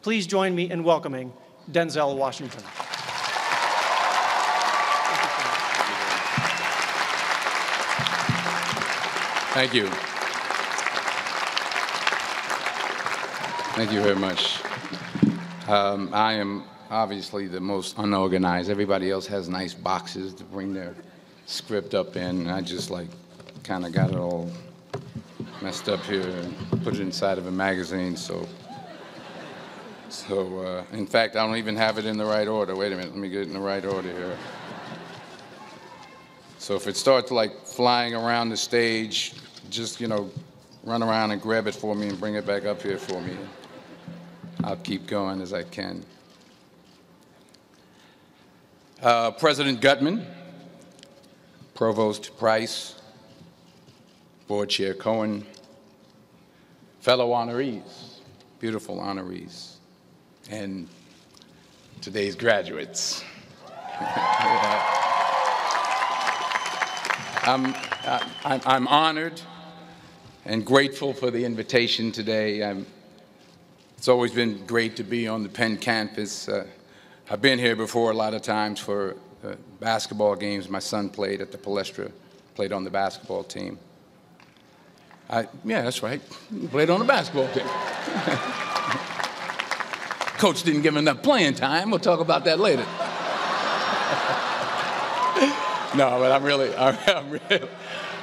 Please join me in welcoming Denzel Washington. Thank you. Thank you very much. I am obviously the most unorganized. Everybody else has nice boxes to bring their script up in. I just kind of got it all messed up here and put it inside of a magazine. So in fact, I don't even have it in the right order. Wait a minute, let me get it in the right order here. So if it starts flying around the stage, just, run around and grab it for me and bring it back up here for me. I'll keep going as I can. President Gutman, Provost Price, Board Chair Cohen, fellow honorees, beautiful honorees, and today's graduates. I'm honored and grateful for the invitation today. It's always been great to be on the Penn campus. I've been here before a lot of times for basketball games. My son played at the Palestra, played on the basketball team. Yeah, that's right. He played on the basketball team. Coach didn't give him enough playing time. We'll talk about that later. No, but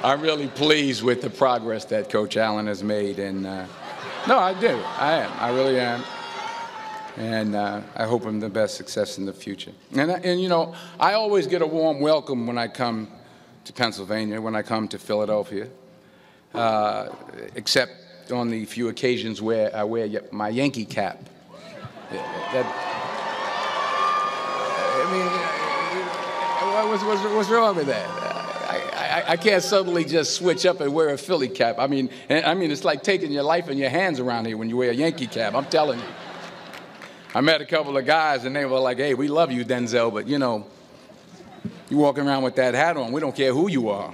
I'm really pleased with the progress that Coach Allen has made, and no, I do. I really am, and I hope I'm the best success in the future. And I always get a warm welcome when I come to Pennsylvania, when I come to Philadelphia, except on the few occasions where I wear my Yankee cap. What's wrong with that? I can't suddenly just switch up and wear a Philly cap. I mean, it's like taking your life in your hands around here when you wear a Yankee cap. I'm telling you. I met a couple of guys, and they were like, "Hey, we love you, Denzel, but you walking around with that hat on, we don't care who you are."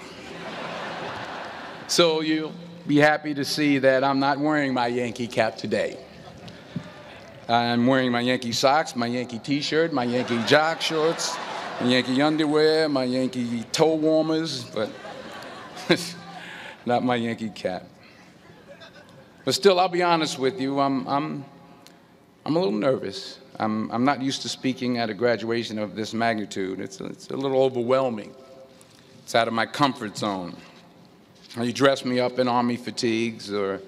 So you'll be happy to see that I'm not wearing my Yankee cap today. I'm wearing my Yankee socks, my Yankee T-shirt, my Yankee jock shorts, my Yankee underwear, my Yankee toe warmers, but not my Yankee cap. But still, I'll be honest with you, I'm a little nervous. I'm not used to speaking at a graduation of this magnitude. It's a little overwhelming. It's out of my comfort zone. You dress me up in army fatigues or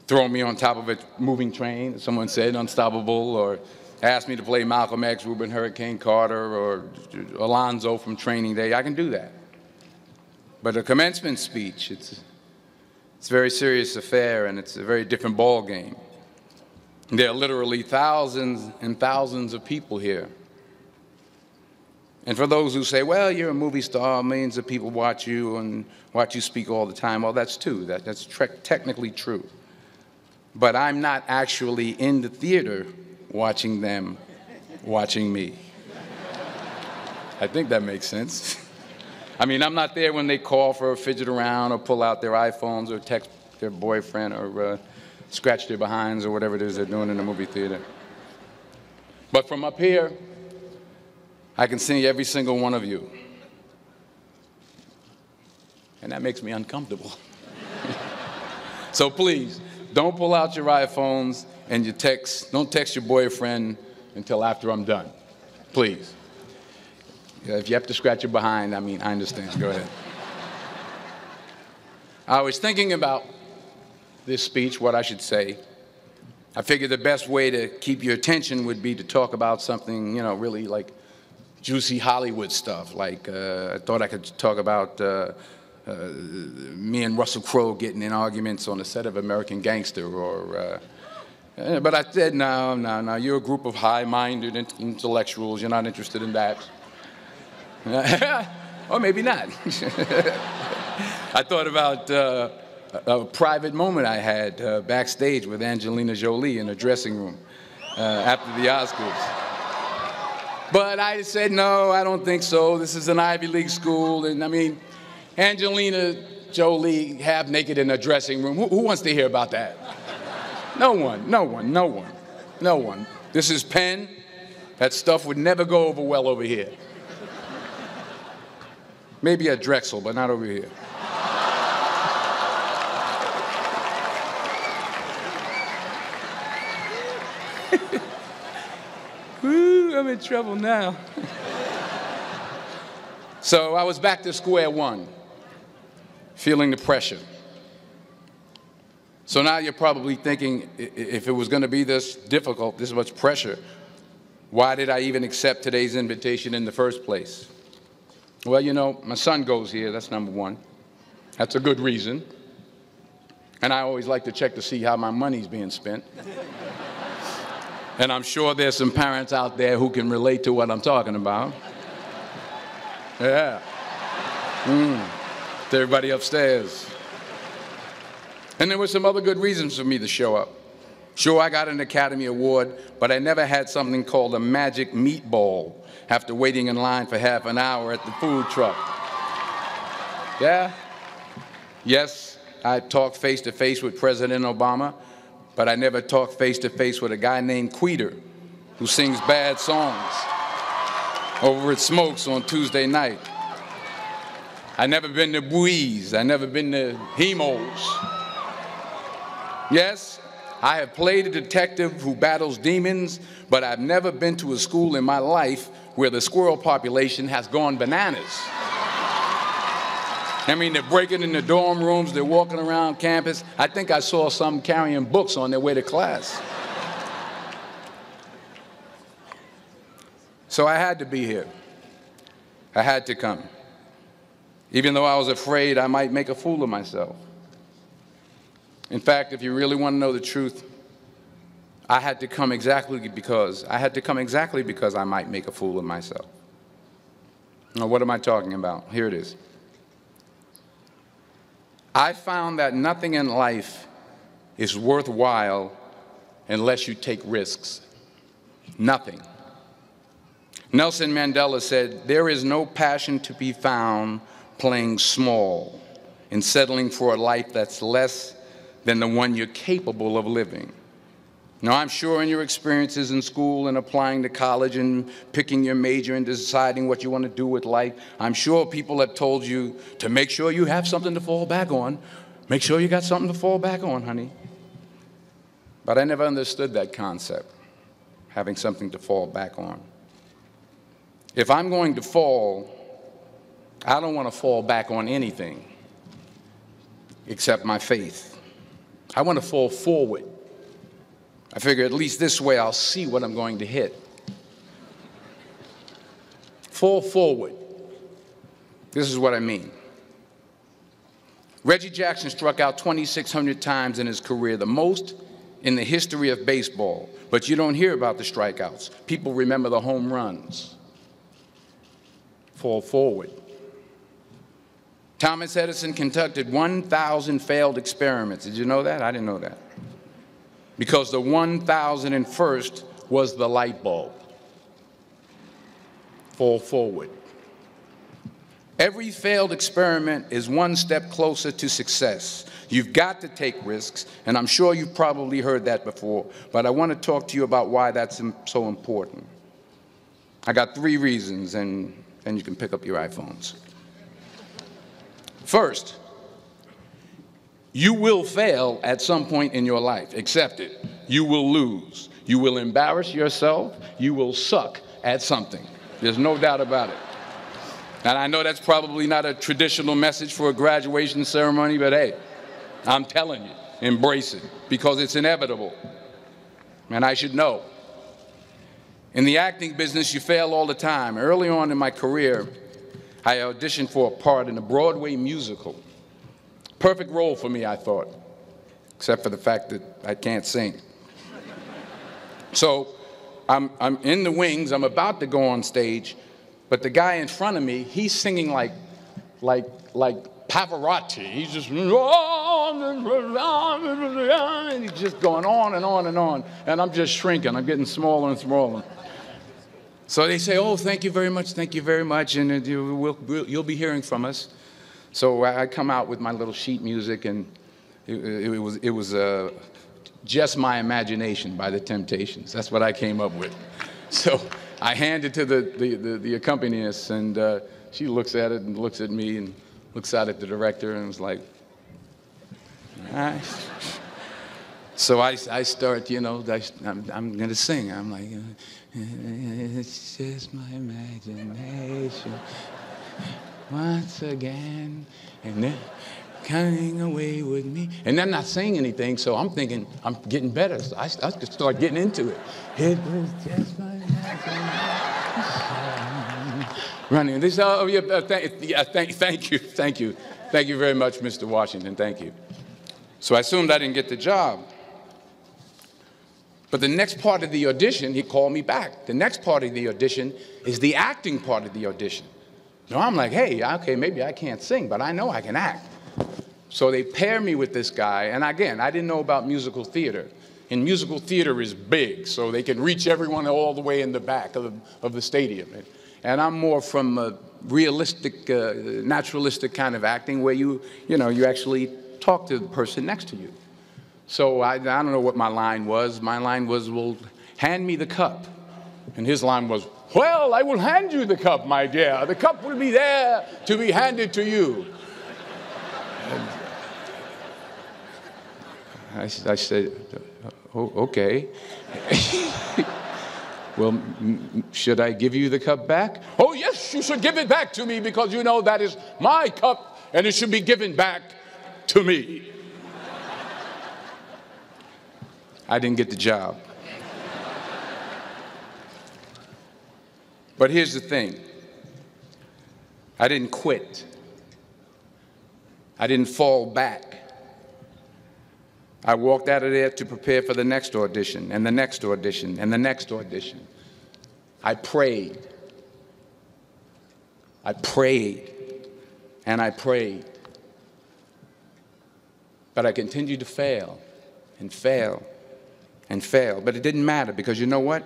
throw me on top of a moving train, as someone said, unstoppable, or ask me to play Malcolm X, Reuben Hurricane Carter, or Alonzo from Training Day. I can do that. But a commencement speech, it's a very serious affair, and it's a very different ball game. There are literally thousands and thousands of people here. And for those who say, well, you're a movie star, millions of people watch you and watch you speak all the time, well, that's true. That's technically true. But I'm not actually in the theater watching them watching me. I think that makes sense. I mean, I'm not there when they call for a fidget around or pull out their iPhones or text their boyfriend or scratch their behinds or whatever it is they're doing in the movie theater. But from up here, I can see every single one of you. And that makes me uncomfortable. So please, don't pull out your iPhones and don't text your boyfriend until after I'm done. Please. If you have to scratch your behind, I understand. Go ahead. I was thinking about this speech, what I should say. I figured the best way to keep your attention would be to talk about something, really like juicy Hollywood stuff. Like, I thought I could talk about me and Russell Crowe getting in arguments on the set of American Gangster, but I said, no, you're a group of high-minded intellectuals, you're not interested in that. Or maybe not. I thought about a private moment I had backstage with Angelina Jolie in a dressing room after the Oscars. But I said, no, I don't think so. This is an Ivy League school, and Angelina Jolie half naked in a dressing room. Who wants to hear about that? No one. No one. This is Penn. That stuff would never go over well over here. Maybe at Drexel, but not over here. Woo, I'm in trouble now. So I was back to square one, feeling the pressure. So now you're probably thinking, if it was going to be this difficult, this much pressure, why did I even accept today's invitation in the first place? Well, you know, my son goes here, that's number one. That's a good reason. And I always like to check to see how my money's being spent. And I'm sure there's some parents out there who can relate to what I'm talking about. Yeah. To everybody upstairs. And there were some other good reasons for me to show up. Sure, I got an Academy Award, but I never had something called a magic meatball after waiting in line for half an hour at the food truck. Yeah? Yes, I talked face-to-face with President Obama, but I never talked face-to-face with a guy named Queeter who sings bad songs over at Smokes on Tuesday night. I never been to Buies. I never been to Hemos. Yes, I have played a detective who battles demons, but I've never been to a school in my life where the squirrel population has gone bananas. I mean, they're breaking in the dorm rooms, they're walking around campus. I think I saw some carrying books on their way to class. So I had to be here. I had to come. Even though I was afraid I might make a fool of myself. In fact, if you really want to know the truth, I had to come exactly because I might make a fool of myself. Now, what am I talking about? Here it is. I found that nothing in life is worthwhile unless you take risks. Nothing. Nelson Mandela said, "There is no passion to be found playing small and settling for a life that's less than the one you're capable of living." Now, I'm sure in your experiences in school and applying to college and picking your major and deciding what you want to do with life, I'm sure people have told you to make sure you have something to fall back on. Make sure you got something to fall back on, honey. But I never understood that concept, having something to fall back on. If I'm going to fall, I don't want to fall back on anything except my faith. I want to fall forward. I figure at least this way I'll see what I'm going to hit. Fall forward. This is what I mean. Reggie Jackson struck out 2,600 times in his career, the most in the history of baseball. But you don't hear about the strikeouts. People remember the home runs. Fall forward. Thomas Edison conducted 1,000 failed experiments. Did you know that? I didn't know that. Because the 1,001st was the light bulb. Fall forward. Every failed experiment is one step closer to success. You've got to take risks, and I'm sure you've probably heard that before, but I want to talk to you about why that's so important. I got 3 reasons, and you can pick up your iPhones. First, you will fail at some point in your life. Accept it. You will lose. You will embarrass yourself. You will suck at something. There's no doubt about it. And I know that's probably not a traditional message for a graduation ceremony, but hey, I'm telling you, embrace it, because it's inevitable. And I should know. In the acting business, you fail all the time. Early on in my career, I auditioned for a part in a Broadway musical. Perfect role for me, I thought, except for the fact that I can't sing. So I'm in the wings, I'm about to go on stage, but the guy in front of me, he's singing like Pavarotti. He's just, and he's just going on and on and on, and I'm just shrinking, I'm getting smaller and smaller. So they say, "Oh, thank you very much, and you'll be hearing from us." So I come out with my little sheet music, and it was Just My Imagination by the Temptations. That's what I came up with. So I hand it to the accompanist, and she looks at it and looks at me and looks out at the director and was like, all right. So I start, you know, I'm going to sing. I'm like, it's just my imagination once again, and then coming away with me. And I'm not saying anything, so I'm thinking I'm getting better. So I start getting into it. It was just my imagination. Running. They say, oh, yeah, thank you. Thank you very much, Mr. Washington. Thank you. So I assumed I didn't get the job. But the next part of the audition, he called me back. The next part of the audition is the acting part of the audition. So I'm like, hey, okay, maybe I can't sing, but I know I can act. So they pair me with this guy, and again, I didn't know about musical theater. And musical theater is big, so they can reach everyone all the way in the back of the stadium. And I'm more from a realistic, naturalistic kind of acting where you actually talk to the person next to you. So I don't know what my line was. My line was, well, hand me the cup. And his line was, well, I will hand you the cup, my dear. The cup will be there to be handed to you. I said, oh, okay. Well, should I give you the cup back? Oh, yes, you should give it back to me because you know that is my cup and it should be given back to me. I didn't get the job. But here's the thing. I didn't quit. I didn't fall back. I walked out of there to prepare for the next audition, and the next audition, and the next audition. I prayed. I prayed, and I prayed. But I continued to fail, and fail, and fail. But it didn't matter, because you know what?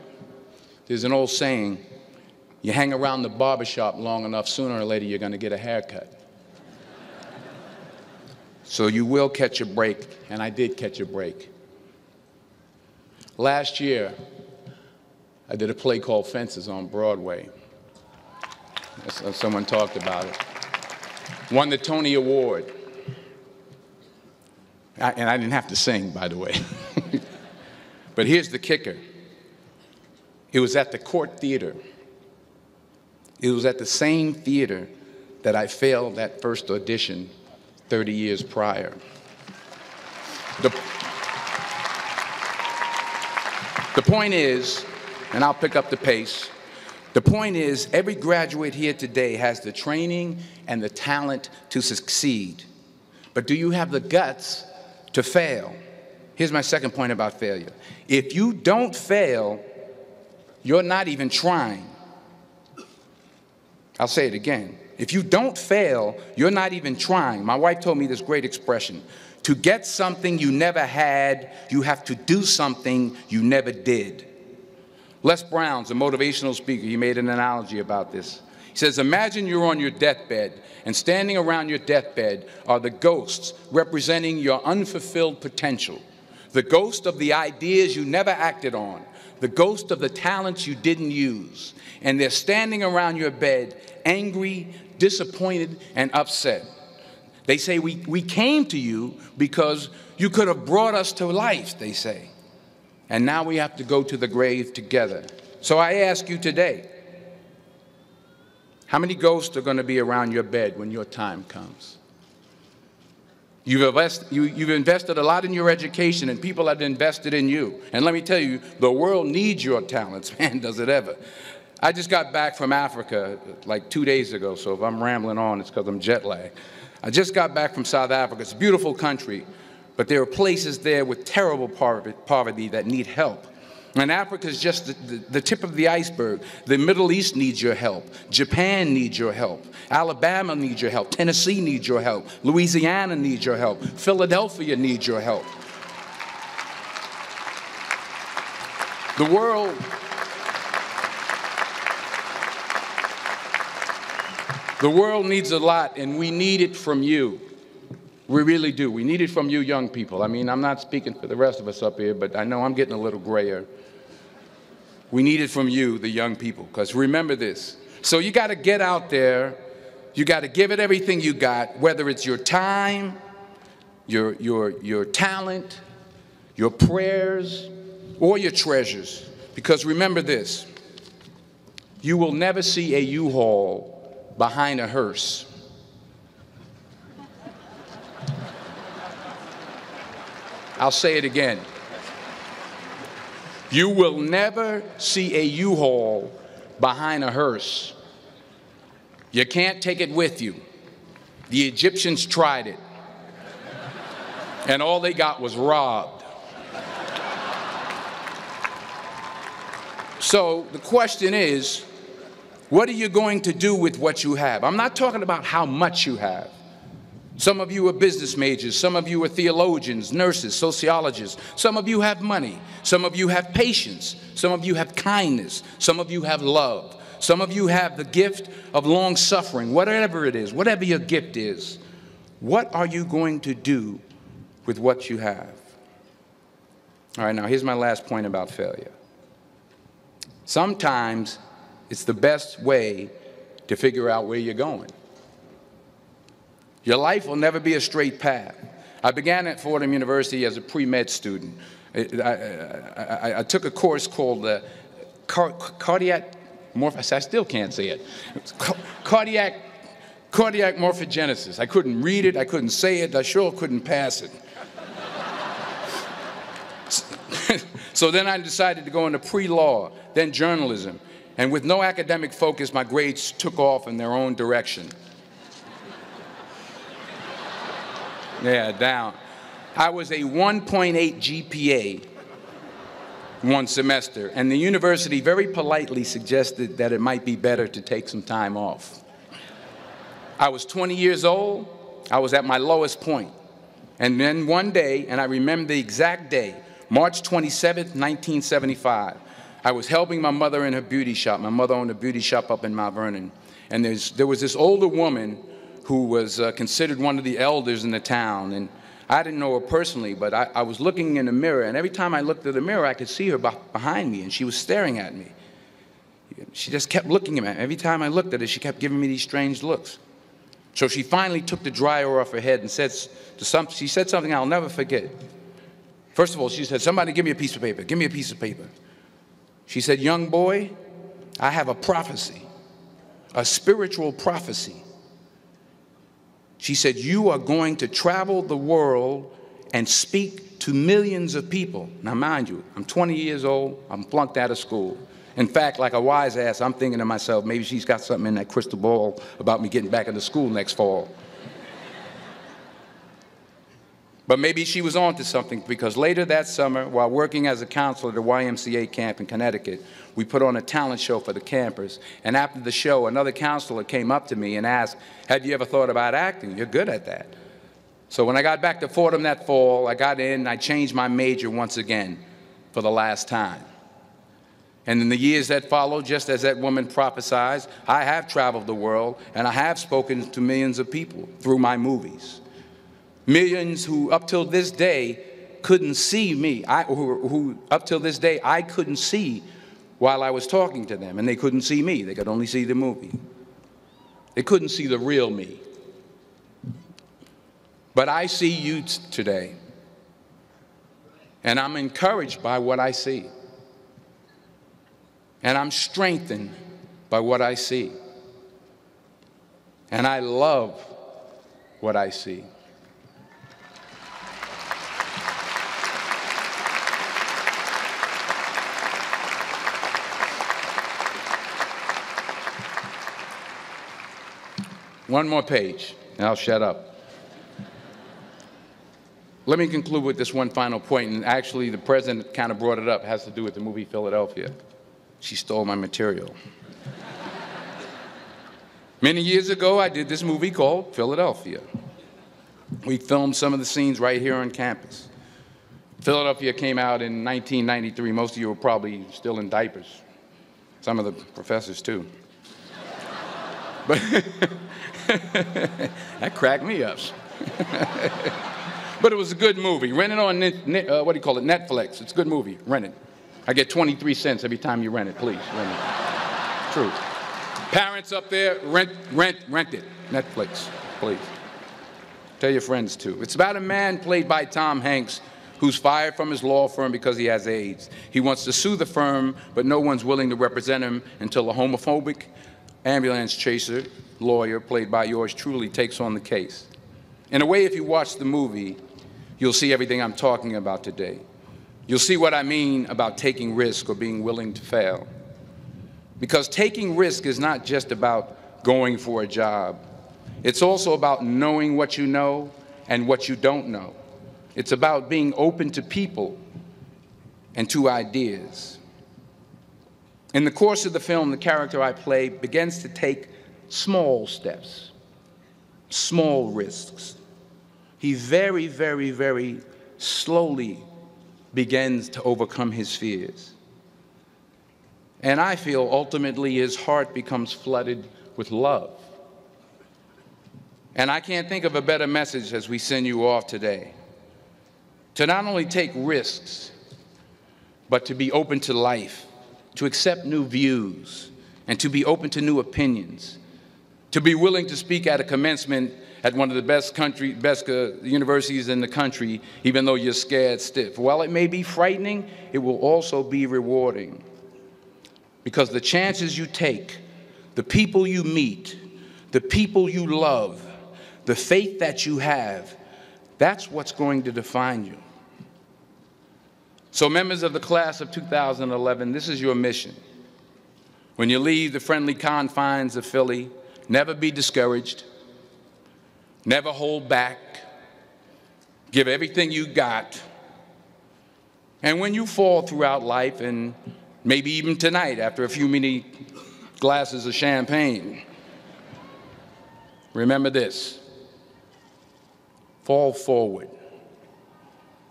There's an old saying, you hang around the barbershop long enough, sooner or later you're going to get a haircut. So you will catch a break, and I did catch a break. Last year, I did a play called Fences on Broadway. Someone talked about it. Won the Tony Award. And I didn't have to sing, by the way. But here's the kicker. It was at the Court Theater. It was at the same theater that I failed that first audition 30 years prior. The point is, and I'll pick up the pace, the point is every graduate here today has the training and the talent to succeed. But do you have the guts to fail? Here's my second point about failure. If you don't fail, you're not even trying. I'll say it again. If you don't fail, you're not even trying. My wife told me this great expression. To get something you never had, you have to do something you never did. Les Brown's a motivational speaker. He made an analogy about this. He says, imagine you're on your deathbed, and standing around your deathbed are the ghosts representing your unfulfilled potential. The ghost of the ideas you never acted on. The ghost of the talents you didn't use. And they're standing around your bed, angry, disappointed, and upset. They say, we came to you because you could have brought us to life, they say. And now we have to go to the grave together. So I ask you today, how many ghosts are going to be around your bed when your time comes? You've invested a lot in your education, and people have invested in you. And let me tell you, the world needs your talents. Man, does it ever. I just got back from Africa like 2 days ago, so if I'm rambling on, it's because I'm jet lagged. I just got back from South Africa. It's a beautiful country, but there are places there with terrible poverty that need help. And Africa is just the tip of the iceberg. The Middle East needs your help. Japan needs your help. Alabama needs your help. Tennessee needs your help. Louisiana needs your help. Philadelphia needs your help. The world needs a lot, and we need it from you. We really do. We need it from you young people. I mean, I'm not speaking for the rest of us up here, but I know I'm getting a little grayer. We need it from you, the young people, because remember this. So you got to get out there. You got to give it everything you got, whether it's your time, your talent, your prayers, or your treasures. Because remember this, you will never see a U-Haul behind a hearse. I'll say it again. You will never see a U-Haul behind a hearse. You can't take it with you. The Egyptians tried it, and all they got was robbed. So the question is, what are you going to do with what you have? I'm not talking about how much you have. Some of you are business majors, some of you are theologians, nurses, sociologists, some of you have money, some of you have patience, some of you have kindness, some of you have love, some of you have the gift of long suffering, whatever it is, whatever your gift is. What are you going to do with what you have? All right, now here's my last point about failure. Sometimes it's the best way to figure out where you're going. Your life will never be a straight path. I began at Fordham University as a pre-med student. I took a course called cardiac morphogenesis. I still can't say it. Cardiac morphogenesis. I couldn't read it. I couldn't say it. I sure couldn't pass it. So then I decided to go into pre-law, then journalism. And with no academic focus, my grades took off in their own direction. Yeah, down. I was a 1.8 GPA one semester, and the university very politely suggested that it might be better to take some time off. I was 20 years old. I was at my lowest point. And then one day, and I remember the exact day, March 27th, 1975, I was helping my mother in her beauty shop. My mother owned a beauty shop up in Mount Vernon. And there was this older woman who was considered one of the elders in the town. And I didn't know her personally, but I was looking in the mirror, and every time I looked at the mirror, I could see her behind me, and she was staring at me. She just kept looking at me. Every time I looked at her, she kept giving me these strange looks. So she finally took the dryer off her head and she said something I'll never forget. First of all, she said, "Somebody give me a piece of paper. Give me a piece of paper." She said, "Young boy, I have a prophecy, a spiritual prophecy." She said, "You are going to travel the world and speak to millions of people." Now, mind you, I'm 20 years old. I'm flunked out of school. In fact, like a wise ass, I'm thinking to myself, maybe she's got something in that crystal ball about me getting back into school next fall. But maybe she was on to something, because later that summer, while working as a counselor at the YMCA camp in Connecticut, we put on a talent show for the campers. And after the show, another counselor came up to me and asked, "Have you ever thought about acting? You're good at that." So when I got back to Fordham that fall, I got in and I changed my major once again for the last time. And in the years that followed, just as that woman prophesied, I have traveled the world and I have spoken to millions of people through my movies. Millions who up till this day couldn't see me, who up till this day I couldn't see while I was talking to them, and they couldn't see me. They could only see the movie. They couldn't see the real me. But I see you today, and I'm encouraged by what I see. And I'm strengthened by what I see. And I love what I see. One more page, and I'll shut up. Let me conclude with this one final point, and actually the president kind of brought it up. It has to do with the movie Philadelphia. She stole my material. Many years ago, I did this movie called Philadelphia. We filmed some of the scenes right here on campus. Philadelphia came out in 1993. Most of you were probably still in diapers. Some of the professors, too. But that cracked me up. But it was a good movie. Rent it on, what do you call it, Netflix. It's a good movie. Rent it. I get 23 cents every time you rent it. Please, rent it. True. Parents up there, rent it. Netflix, please. Tell your friends, too. It's about a man played by Tom Hanks who's fired from his law firm because he has AIDS. He wants to sue the firm, but no one's willing to represent him until a homophobic ambulance chaser lawyer, played by yours truly, takes on the case. In a way, if you watch the movie, you'll see everything I'm talking about today. You'll see what I mean about taking risk or being willing to fail. Because taking risk is not just about going for a job. It's also about knowing what you know and what you don't know. It's about being open to people and to ideas. In the course of the film, the character I play begins to take small steps, small risks. He very, very, very slowly begins to overcome his fears. And I feel ultimately his heart becomes flooded with love. And I can't think of a better message as we send you off today. To not only take risks, but to be open to life, to accept new views, and to be open to new opinions, to be willing to speak at a commencement at one of the best universities in the country, even though you're scared stiff. While it may be frightening, it will also be rewarding. Because the chances you take, the people you meet, the people you love, the faith that you have, that's what's going to define you. So members of the class of 2011, this is your mission. When you leave the friendly confines of Philly, never be discouraged, never hold back, give everything you got. And when you fall throughout life, and maybe even tonight after a few many glasses of champagne, remember this: fall forward.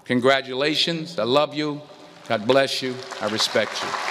Congratulations, I love you, God bless you, I respect you.